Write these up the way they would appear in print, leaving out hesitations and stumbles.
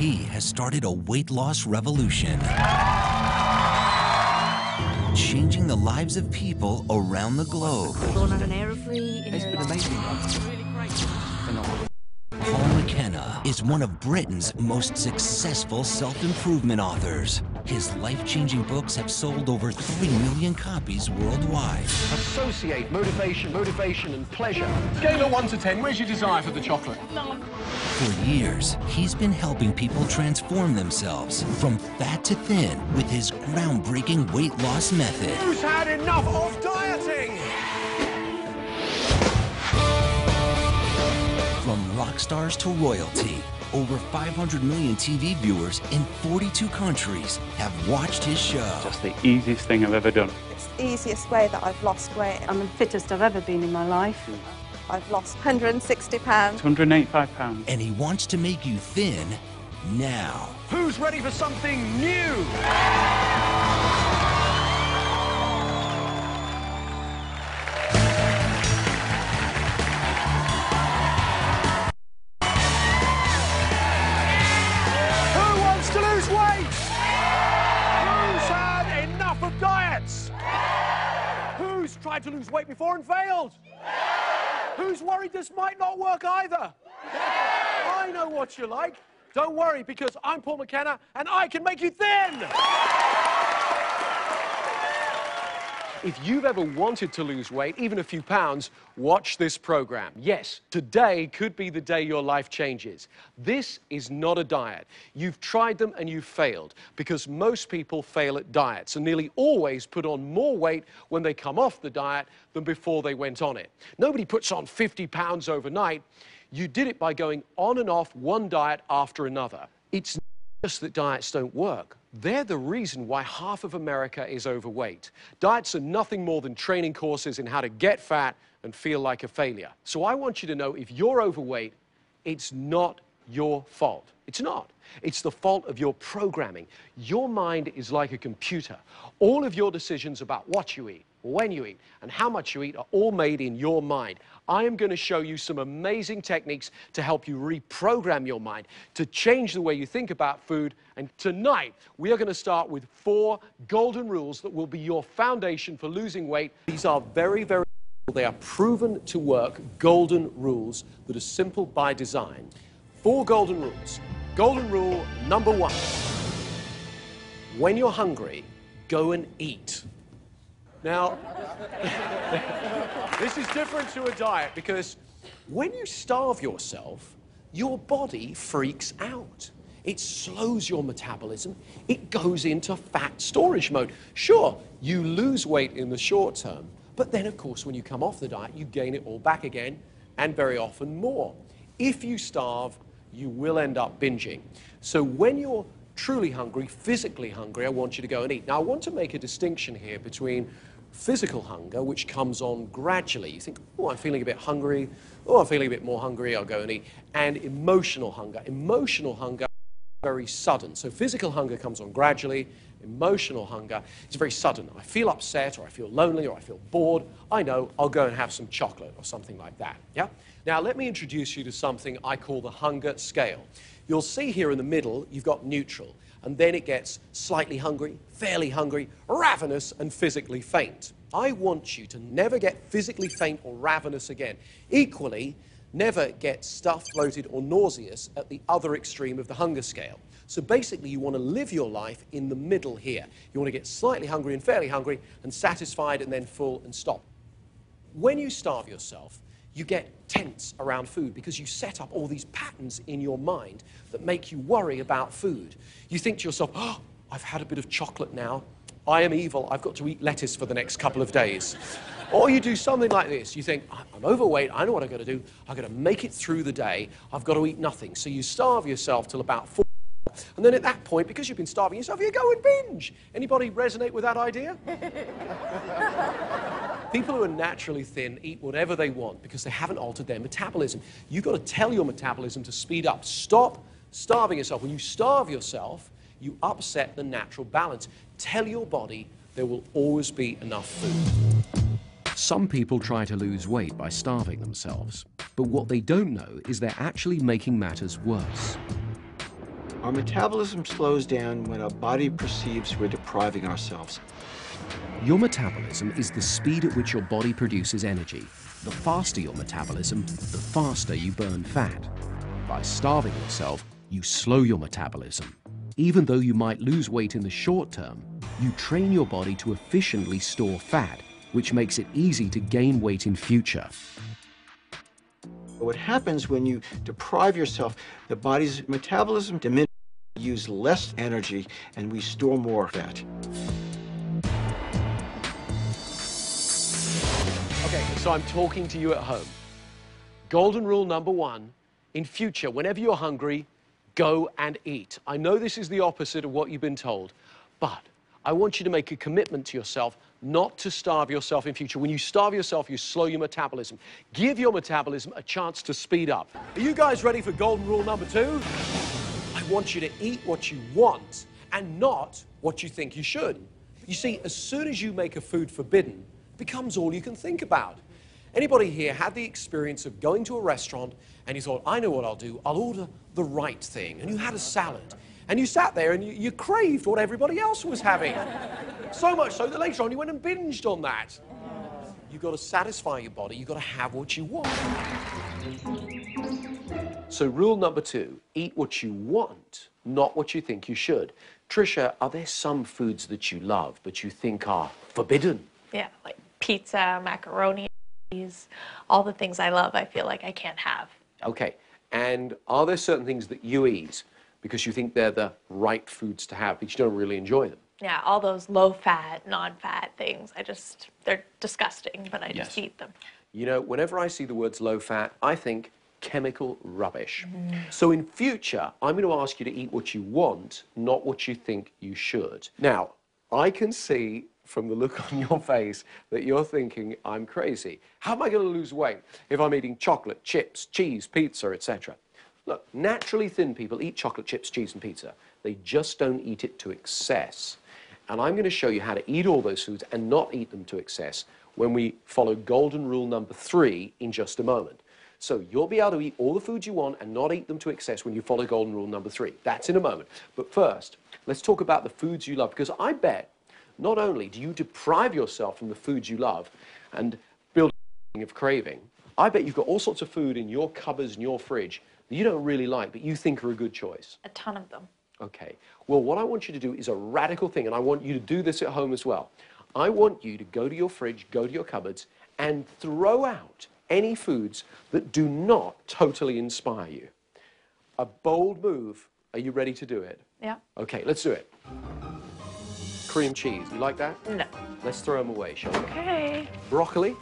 He has started a weight loss revolution, changing the lives of people around the globe. Gone on an aeroplane. It's been amazing. Really great. Phenomenal. Paul Mckenna is one of Britain's most successful self-improvement authors. His life-changing books have sold over 3 million copies worldwide. Associate motivation and pleasure. Scale of 1 to 10, where's your desire for the chocolate? None. For years, he's been helping people transform themselves from fat to thin with his groundbreaking weight loss method. Who's had enough of dieting? From rock stars to royalty, over 500 million TV viewers in 42 countries have watched his show. Just the easiest thing I've ever done. It's the easiest way that I've lost weight. I'm the fittest I've ever been in my life. I've lost 160 pounds. 285 pounds. And he wants to make you thin now. Who's ready for something new? To lose weight? Who's had enough of diets? Who's tried to lose weight before and failed? Who's worried this might not work either? I know what you like. Don't worry, because I'm Paul Mckenna and I can make you thin! If you've ever wanted to lose weight, even a few pounds, watch this program. Yes, today could be the day your life changes. This is not a diet. You've tried them and you've failed, because most people fail at diets and nearly always put on more weight when they come off the diet than before they went on it. Nobody puts on 50 pounds overnight. You did it by going on and off one diet after another. It's not just that diets don't work. They're the reason why half of America is overweight. Diets are nothing more than training courses in how to get fat and feel like a failure. So I want you to know, if you're overweight, it's not your fault. It's not. It's the fault of your programming. Your mind is like a computer. All of your decisions about what you eat, when you eat, and how much you eat are all made in your mind. I am going to show you some amazing techniques to help you reprogram your mind, to change the way you think about food. And tonight, we are going to start with 4 golden rules that will be your foundation for losing weight. These are very, very simple. They are proven to work golden rules that are simple by design. 4 golden rules. Golden rule number 1. When you're hungry, go and eat. Now, this is different to a diet, because when you starve yourself, your body freaks out. It slows your metabolism. It goes into fat storage mode. Sure, you lose weight in the short term, but then, of course, when you come off the diet, you gain it all back again, and very often more. If you starve, you will end up binging. So when you're truly hungry, physically hungry, I want you to go and eat. Now, I want to make a distinction here between physical hunger, which comes on gradually. You think, oh, I'm feeling a bit hungry. Oh, I'm feeling a bit more hungry, I'll go and eat. And emotional hunger. Emotional hunger is very sudden. So physical hunger comes on gradually. Emotional hunger is very sudden. I feel upset, or I feel lonely, or I feel bored. I know, I'll go and have some chocolate or something like that. Yeah? Now, let me introduce you to something I call the hunger scale. You'll see here in the middle, you've got neutral, and then it gets slightly hungry, fairly hungry, ravenous, and physically faint. I want you to never get physically faint or ravenous again. Equally, never get stuffed, bloated, or nauseous at the other extreme of the hunger scale. So basically, you want to live your life in the middle here. You want to get slightly hungry and fairly hungry, and satisfied, and then full and stop. When you starve yourself, you get tense around food, because you set up all these patterns in your mind that make you worry about food. You think to yourself, oh, I've had a bit of chocolate now. I am evil. I've got to eat lettuce for the next couple of days. Or you do something like this. You think, I'm overweight. I know what I've got to do. I've got to make it through the day. I've got to eat nothing. So you starve yourself till about 4. And then at that point, because you've been starving yourself, you go and binge. Anybody resonate with that idea? People who are naturally thin eat whatever they want because they haven't altered their metabolism. You've got to tell your metabolism to speed up. Stop starving yourself. When you starve yourself, you upset the natural balance. Tell your body there will always be enough food. Some people try to lose weight by starving themselves, but what they don't know is they're actually making matters worse. Our metabolism slows down when our body perceives we're depriving ourselves. Your metabolism is the speed at which your body produces energy. The faster your metabolism, the faster you burn fat. By starving yourself, you slow your metabolism. Even though you might lose weight in the short term, you train your body to efficiently store fat, which makes it easy to gain weight in future. What happens when you deprive yourself, the body's metabolism diminishes, use less energy, and we store more fat. Okay, so I'm talking to you at home. Golden rule number 1, in future, whenever you're hungry, go and eat. I know this is the opposite of what you've been told, but I want you to make a commitment to yourself not to starve yourself in future. When you starve yourself, you slow your metabolism. Give your metabolism a chance to speed up. Are you guys ready for golden rule number 2? I want you to eat what you want and not what you think you should. You see, as soon as you make a food forbidden, it becomes all you can think about. Anybody here had the experience of going to a restaurant and you thought, I know what I'll do, I'll order the right thing, and you had a salad, and you sat there and you craved what everybody else was having. So much so that later on you went and binged on that. You've got to satisfy your body, you've got to have what you want. So rule number 2, eat what you want, not what you think you should. Trisha, are there some foods that you love but you think are forbidden? Yeah, like pizza, macaroni, all the things I love, I feel like I can't have. Okay, and are there certain things that you eat because you think they're the right foods to have, but you don't really enjoy them? Yeah, all those low-fat, non-fat things, they're disgusting, but I just eat them. You know, whenever I see the words low-fat, I think chemical rubbish. So in future, I'm going to ask you to eat what you want, not what you think you should. Now, I can see from the look on your face that you're thinking, I'm crazy. How am I going to lose weight if I'm eating chocolate, chips, cheese, pizza, etc.? Look, naturally thin people eat chocolate, chips, cheese, and pizza. They just don't eat it to excess. And I'm going to show you how to eat all those foods and not eat them to excess when we follow golden rule number 3 in just a moment. So you'll be able to eat all the foods you want and not eat them to excess when you follow golden rule number 3. That's in a moment. But first, let's talk about the foods you love, because I bet not only do you deprive yourself from the foods you love and build a of craving, I bet you've got all sorts of food in your cupboards and your fridge that you don't really like, but you think are a good choice. A ton of them. Okay. Well, what I want you to do is a radical thing, and I want you to do this at home as well. I want you to go to your fridge, go to your cupboards, and throw out any foods that do not totally inspire you. A bold move. Are you ready to do it? Yeah. Okay, let's do it. Cream cheese. You like that? No. Let's throw them away, shall we? Okay. Broccoli?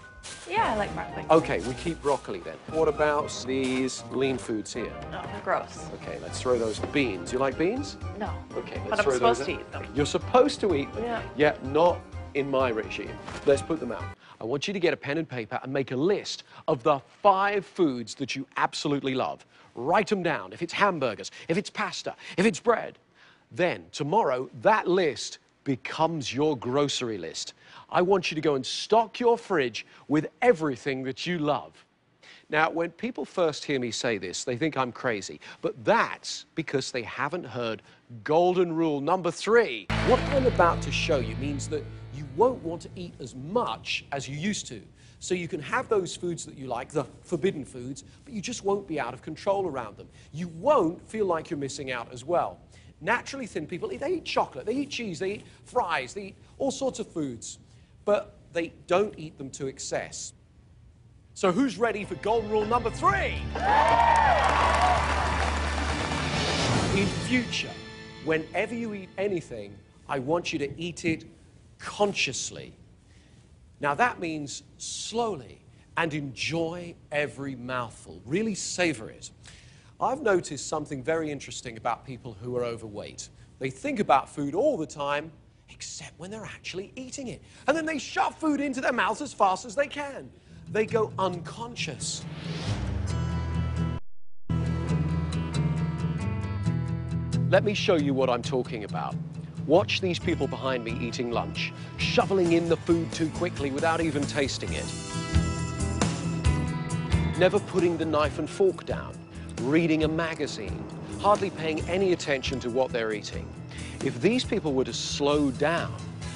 Yeah, I like broccoli. Okay, we keep broccoli then. What about these lean foods here? No, gross. Okay, let's throw those beans. You like beans? No. Okay, But let's I'm throw those supposed to out. eat them. You're supposed to eat them. Yeah. Yeah, not in my regime. Let's put them out. I want you to get a pen and paper and make a list of the 5 foods that you absolutely love. Write them down. If it's hamburgers, if it's pasta, if it's bread. Then tomorrow, that list becomes your grocery list. I want you to go and stock your fridge with everything that you love. Now, when people first hear me say this, they think I'm crazy, but that's because they haven't heard golden rule number 3. What I'm about to show you means that you won't want to eat as much as you used to. So you can have those foods that you like, the forbidden foods, but you just won't be out of control around them. You won't feel like you're missing out as well. Naturally thin people, they eat chocolate, they eat cheese, they eat fries, they eat all sorts of foods, but they don't eat them to excess. So who's ready for golden rule number 3? In future, whenever you eat anything, I want you to eat it consciously. Now that means slowly and enjoy every mouthful. Really savor it. I've noticed something very interesting about people who are overweight. They think about food all the time, except when they're actually eating it. And then they shove food into their mouths as fast as they can. They go unconscious. Let me show you what I'm talking about. Watch these people behind me eating lunch, shoveling in the food too quickly without even tasting it. Never putting the knife and fork down, reading a magazine, hardly paying any attention to what they're eating. If these people were to slow down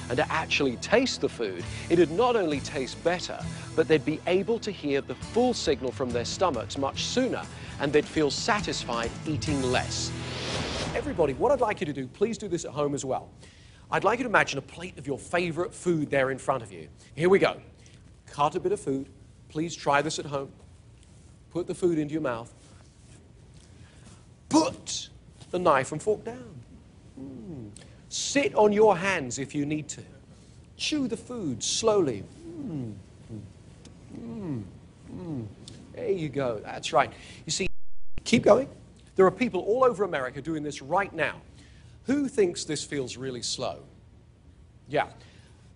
and to actually taste the food, it'd not only taste better, but they'd be able to hear the full signal from their stomachs much sooner, and they'd feel satisfied eating less. Everybody, what I'd like you to do, please do this at home as well. I'd like you to imagine a plate of your favorite food there in front of you. Here we go. Cut a bit of food. Please try this at home. Put the food into your mouth. Put the knife and fork down. Sit on your hands if you need to. Chew the food slowly. There you go. That's right. You see, keep going. There are people all over America doing this right now. Who thinks this feels really slow? Yeah.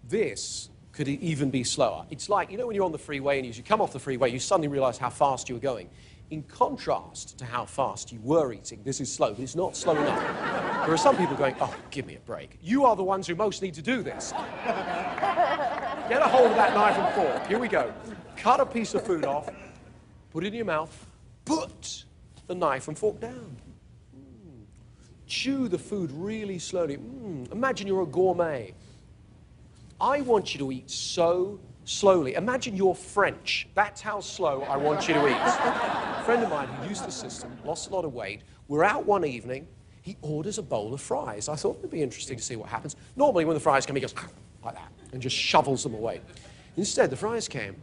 This could even be slower. It's like, you know, when you're on the freeway and as you come off the freeway, you suddenly realize how fast you were going. In contrast to how fast you were eating, this is slow, but it's not slow enough. There are some people going, oh, give me a break. You are the ones who most need to do this. Get a hold of that knife and fork. Here we go. Cut a piece of food off, put it in your mouth, put the knife and fork down. Chew the food really slowly. Imagine you're a gourmet. I want you to eat so slowly. Imagine you're French. That's how slow I want you to eat. A friend of mine who used the system, lost a lot of weight, we're out one evening, he orders a bowl of fries. I thought it'd be interesting to see what happens. Normally when the fries come, he goes like that and just shovels them away. Instead, the fries came,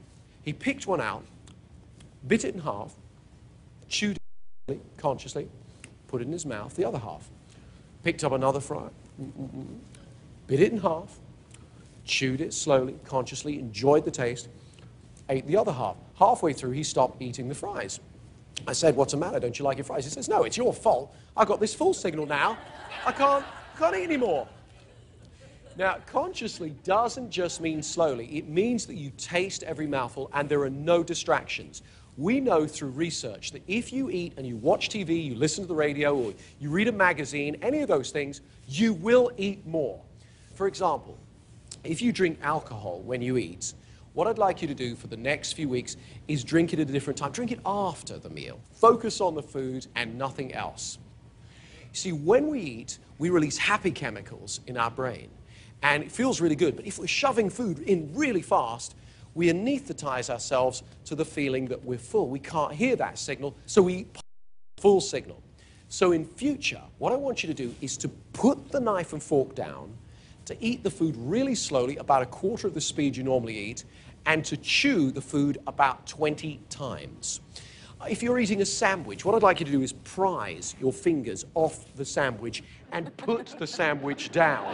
he picked one out, bit it in half, chewed it consciously, put it in his mouth, the other half. Picked up another fry, bit it in half, chewed it slowly, consciously, enjoyed the taste, ate the other half. Halfway through, he stopped eating the fries. I said, what's the matter? Don't you like your fries? He says, no, it's your fault. I've got this full signal now. I can't eat anymore. Now, consciously doesn't just mean slowly. It means that you taste every mouthful and there are no distractions. We know through research that if you eat and you watch TV, you listen to the radio, or you read a magazine, any of those things, you will eat more. For example, if you drink alcohol when you eat, what I'd like you to do for the next few weeks is drink it at a different time. Drink it after the meal. Focus on the food and nothing else. You see, when we eat, we release happy chemicals in our brain, and it feels really good. But if we're shoving food in really fast, we anesthetize ourselves to the feeling that we're full. We can't hear that signal, so we eat full signal. So in future, what I want you to do is to put the knife and fork down, to eat the food really slowly, about a quarter of the speed you normally eat, and to chew the food about 20 times. If you're eating a sandwich, what I'd like you to do is prise your fingers off the sandwich and put the sandwich down.